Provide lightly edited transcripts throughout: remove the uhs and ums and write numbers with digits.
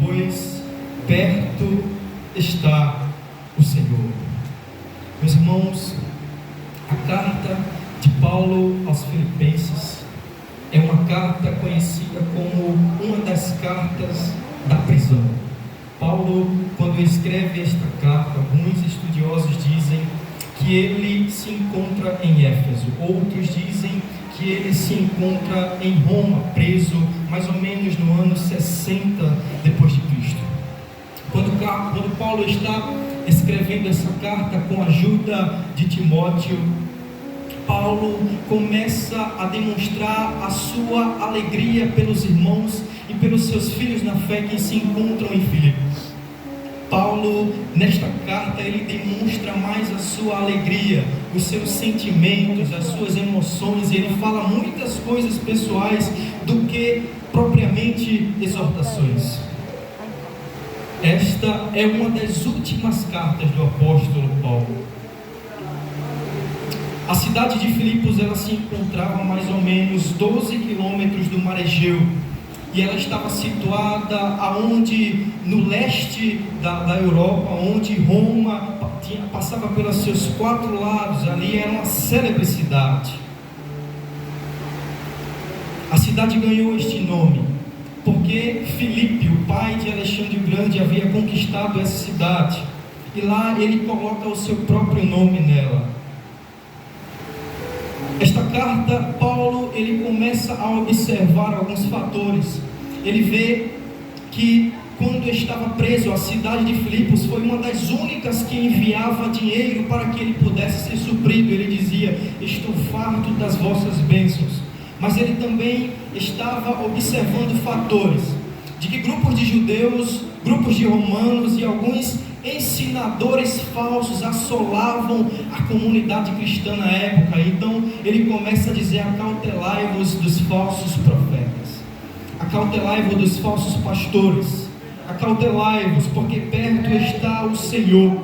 pois perto está o Senhor. Meus irmãos, a carta de Paulo aos Filipenses é uma carta conhecida como uma das cartas da prisão. Paulo, quando escreve esta carta, alguns estudiosos dizem que ele se encontra em Éfeso, outros dizem que ele se encontra em Roma, preso mais ou menos no ano 60 depois de Cristo. Quando Paulo está escrevendo essa carta com a ajuda de Timóteo, Paulo começa a demonstrar a sua alegria pelos irmãos e pelos seus filhos na fé que se encontram em Filipos. Paulo, nesta carta, ele demonstra mais a sua alegria, os seus sentimentos, as suas emoções, e ele fala muitas coisas pessoais do que propriamente exortações. Esta é uma das últimas cartas do apóstolo Paulo. A cidade de Filipos, ela se encontrava a mais ou menos 12 quilômetros do mar Egeu, e ela estava situada aonde, no leste da Europa, onde Roma passava pelos seus 4 lados. Ali era uma célebre cidade. A cidade ganhou este nome porque Filipe, o pai de Alexandre o Grande, havia conquistado essa cidade, e lá ele coloca o seu próprio nome nela. Esta carta, Paulo, ele começa a observar alguns fatores. Ele vê que quando estava preso, a cidade de Filipos foi uma das únicas que enviava dinheiro para que ele pudesse ser suprido. Ele dizia: estou farto das vossas bênçãos. Mas ele também estava observando fatores de que grupos de judeus, grupos de romanos e alguns ensinadores falsos assolavam a comunidade cristã na época. Então ele começa a dizer: acautelai-vos dos falsos profetas, acautelai-vos dos falsos pastores, acautelai-vos, porque perto está o Senhor.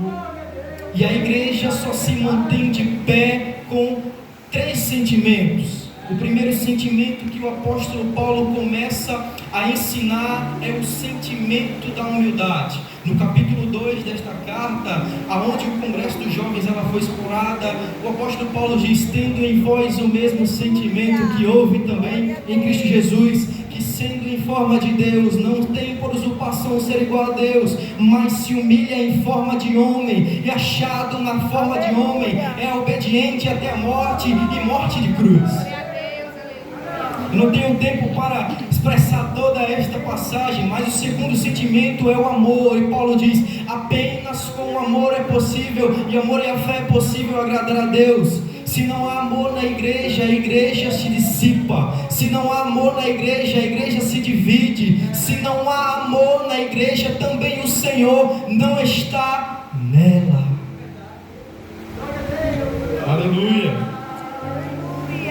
E a igreja só se mantém de pé com 3 sentimentos. O primeiro sentimento que o apóstolo Paulo começa a ensinar é o sentimento da humildade. No capítulo 2 desta carta, aonde o Congresso dos Jovens ela foi explorada, o apóstolo Paulo diz: tendo em vós o mesmo sentimento que houve também em Cristo Jesus, que sendo em forma de Deus, não tem por usurpação ser igual a Deus, mas se humilha em forma de homem, e achado na forma de homem, é obediente até a morte, e morte de cruz. Eu não tenho tempo para expressar toda esta passagem, mas o segundo sentimento é o amor, e Paulo diz: apenas com o amor é possível, e amor e a fé é possível agradar a Deus. Se não há amor na igreja, a igreja se dissipa. Se não há amor na igreja, a igreja se divide. Se não há amor na igreja, também o Senhor não está nela. Aleluia.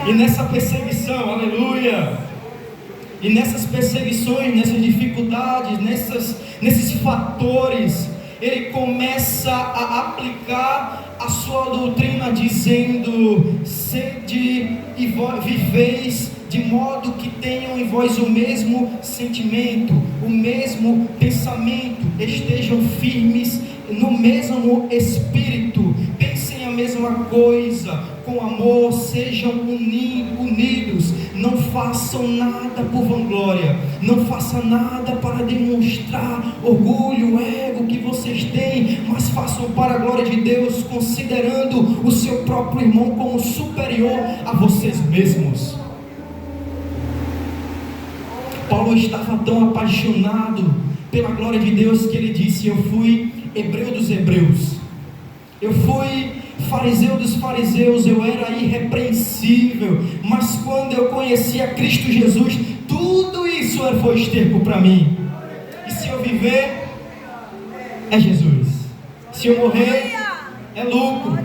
E nessa perseguição, aleluia, e nessas perseguições, nessas dificuldades, nesses fatores, ele começa a aplicar a sua doutrina, dizendo: sede e viveis de modo que tenham em vós o mesmo sentimento, o mesmo pensamento, estejam firmes no mesmo espírito, pensem a mesma coisa, com amor, sejam unidos, não façam nada por vanglória, não façam nada para demonstrar orgulho, ego que vocês têm, mas façam para a glória de Deus, considerando o seu próprio irmão como superior a vocês mesmos. Paulo estava tão apaixonado pela glória de Deus que ele disse: eu fui hebreu dos hebreus, eu fui fariseu dos fariseus, eu era irrepreensível, mas quando eu conheci a Cristo Jesus, tudo isso foi esterco para mim. E se eu viver, é Jesus, se eu morrer, é lucro,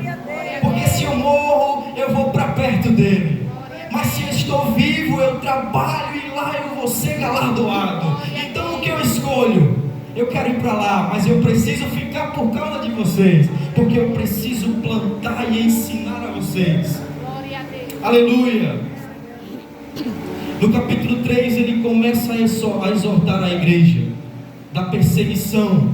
porque se eu morro, eu vou para perto dele, mas se eu estou vivo, eu trabalho e lá eu vou ser galardoado. Então o que eu escolho? Eu quero ir para lá, mas eu preciso ficar por causa de vocês, porque eu preciso plantar e ensinar a vocês. Aleluia. No capítulo 3 ele começa a exortar a igreja. da perseguição,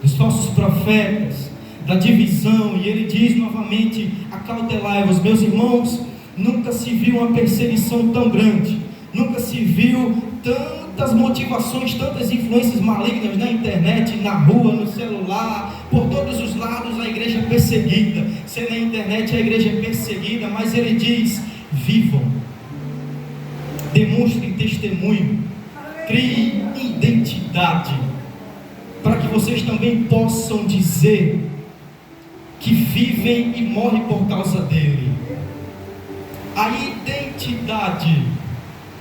dos falsos profetas, da divisão, e ele diz novamente: acautelai-vos. Meus irmãos, nunca se viu uma perseguição tão grande, nunca se viu tantas motivações, tantas influências malignas na internet, na rua, no celular, por todos os lados a igreja é perseguida. Se na internet a igreja é perseguida, mas ele diz: vivam, demonstrem testemunho, criem identidade, para que vocês também possam dizer que vivem e morrem por causa dele. A identidade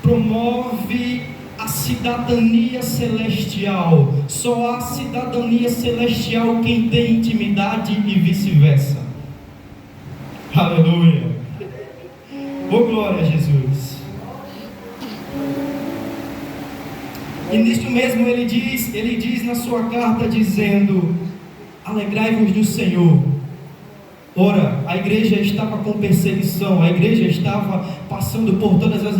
promove a cidadania celestial. Só há cidadania celestial quem tem intimidade e vice-versa. Aleluia. Oh, glória a Jesus. E nisto mesmo ele diz na sua carta, dizendo: alegrai-vos no Senhor. Ora, a igreja estava com perseguição, a igreja estava passando por todas as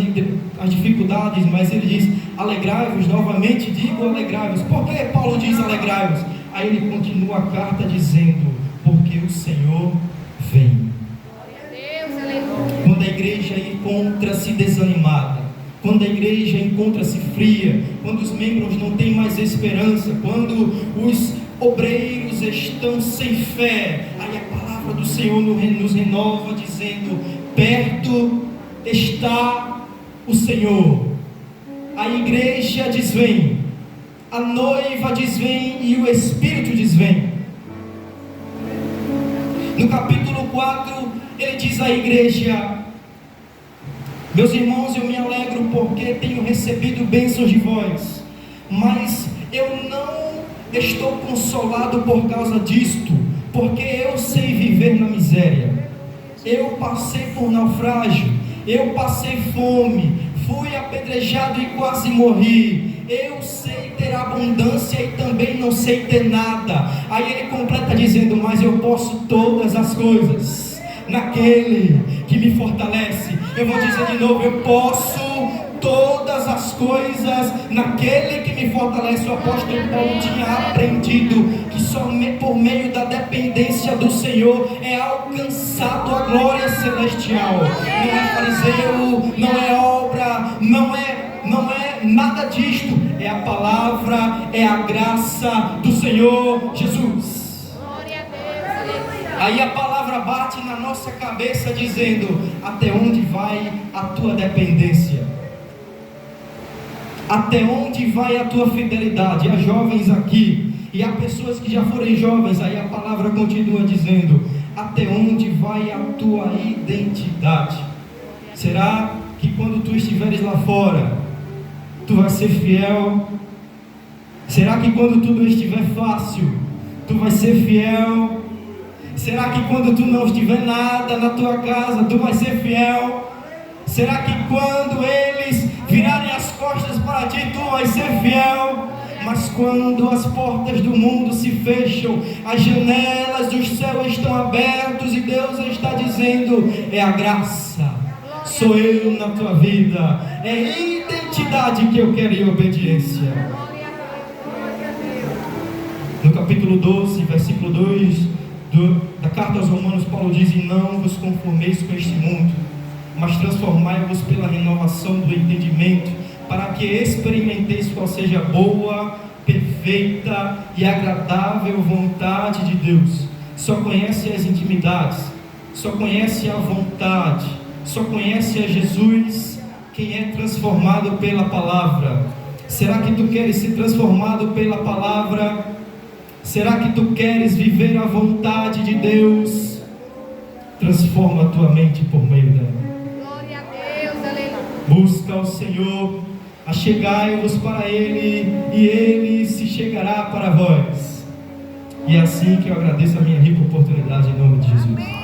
dificuldades, mas ele diz: alegrai-vos. Novamente digo alegrai-vos. Por que Paulo diz alegrai-vos? Aí ele continua a carta dizendo: porque o Senhor vem. Quando a igreja encontra-se desanimada, quando a igreja encontra-se fria, quando os membros não têm mais esperança, quando os obreiros estão sem fé, aí a palavra do Senhor nos renova dizendo: perto está o Senhor. A igreja desvém, a noiva desvém e o Espírito desvém. No capítulo 4 ele diz à igreja: meus irmãos, eu me alegro porque tenho recebido bênçãos de vós, mas eu não estou consolado por causa disto, porque eu sei viver na miséria. Eu passei por naufrágio, eu passei fome, fui apedrejado e quase morri. Eu sei ter abundância e também não sei ter nada. Aí ele completa dizendo: mas eu posso todas as coisas naquele que me fortalece. Eu vou dizer de novo: eu posso todas as coisas naquele que me fortalece. O apóstolo Paulo tinha aprendido que só por meio da dependência do Senhor é alcançado a glória celestial. Não é fariseu, não é obra, não é nada disto. É a palavra, é a graça do Senhor Jesus. Aí a palavra bate na nossa cabeça dizendo: até onde vai a tua dependência? Até onde vai a tua fidelidade? Há jovens aqui, e há pessoas que já foram jovens. Aí a palavra continua dizendo: até onde vai a tua identidade? Será que quando tu estiveres lá fora, tu vais ser fiel? Será que quando tudo estiver fácil, tu vais ser fiel? Será que quando tu não estiver nada na tua casa, tu vais ser fiel? Será que quando eles virarem as costas para ti, tu vais ser fiel? Mas quando as portas do mundo se fecham, as janelas dos céus estão abertas e Deus está dizendo: é a graça, sou eu na tua vida, é identidade que eu quero e obediência. No capítulo 12, versículo 2 da carta aos Romanos, Paulo diz: e não vos conformeis com este mundo, mas transformai-vos pela renovação do entendimento, para que experimenteis qual seja a boa, perfeita e agradável vontade de Deus. Só conhece as intimidades, só conhece a vontade, só conhece a Jesus quem é transformado pela palavra. Será que tu queres ser transformado pela palavra? Será que tu queres viver a vontade de Deus? Transforma a tua mente por meio dela. Glória a Deus, aleluia. Busca o Senhor, achegai-vos para Ele, e Ele se chegará para vós. E é assim que eu agradeço a minha rica oportunidade em nome de Jesus.